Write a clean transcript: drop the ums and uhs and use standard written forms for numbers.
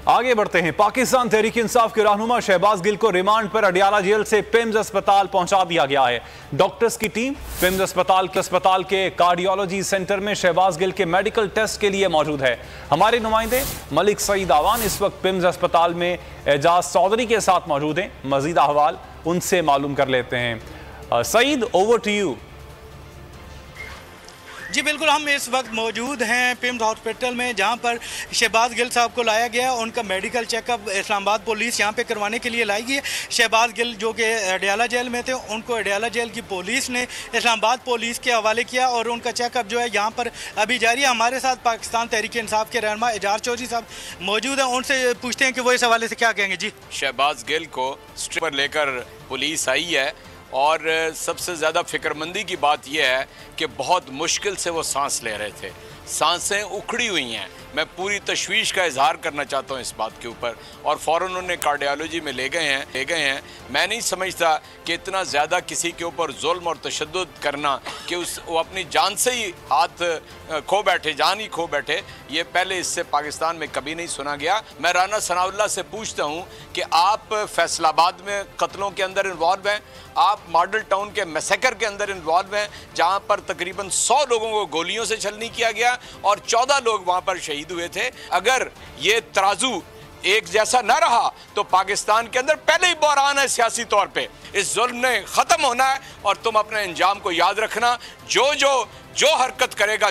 आगे बढ़ते हैं। पाकिस्तान तहरीक इंसाफ के रहनुमा शहबाज गिल को रिमांड पर अडियाला जेल से पिम्स अस्पताल पहुंचा दिया गया है। डॉक्टर्स की टीम पिम्स अस्पताल के कार्डियोलॉजी सेंटर में शहबाज गिल के मेडिकल टेस्ट के लिए मौजूद है। हमारे नुमाइंदे मलिक सईद आवान इस वक्त पिम्स अस्पताल में एजाज चौधरी के साथ मौजूद हैं। मजीद अहवाल उनसे मालूम कर लेते हैं। Saeed, over to you. जी बिल्कुल, हम इस वक्त मौजूद हैं पिम्स हॉस्पिटल में, जहां पर शहबाज गिल साहब को लाया गया। उनका मेडिकल चेकअप इस्लामाबाद पुलिस यहां पे करवाने के लिए लाई गई है। शहबाज गिल जो कि अडियाला जेल में थे, उनको अडियाला जेल की पुलिस ने इस्लामाबाद पुलिस के हवाले किया और उनका चेकअप जो है यहाँ पर अभी जारी है। हमारे साथ पाकिस्तान तहरीक इंसाफ के रहनुमा एजाज चौधरी साहब मौजूद हैं। उनसे पूछते हैं कि वो इस हवाले से क्या कहेंगे। जी, शहबाज गिल को स्ट्रिप पर लेकर पुलिस आई है और सबसे ज़्यादा फिक्रमंदी की बात यह है कि बहुत मुश्किल से वो सांस ले रहे थे, सांसें उखड़ी हुई हैं। मैं पूरी तशवीश का इजहार करना चाहता हूँ इस बात के ऊपर, और फ़ौरन उन्हें कार्डियोलॉजी में ले गए हैं। मैं नहीं समझता कि इतना ज़्यादा किसी के ऊपर जुल्म और तशद्दुद करना कि वो अपनी जान से ही हाथ खो बैठे, जान ही खो बैठे, ये पहले इससे पाकिस्तान में कभी नहीं सुना गया। मैं राना सनाउल्लाह से पूछता हूँ कि आप फैसलाबाद में कत्लों के अंदर इन्वॉल्व हैं, आप मॉडल टाउन के मैसेकर के अंदर इन्वॉल्व हैं, जहाँ पर तकरीबन 100 लोगों को गोलियों से छलनी किया गया और 14 लोग वहाँ पर शहीद हुए थे। अगर ये तराजू एक जैसा न रहा तो पाकिस्तान के अंदर पहले ही बहरान है सियासी तौर पे। इस जुल्म ने ख़त्म होना है और तुम अपने अंजाम को याद रखना। जो हरकत करेगा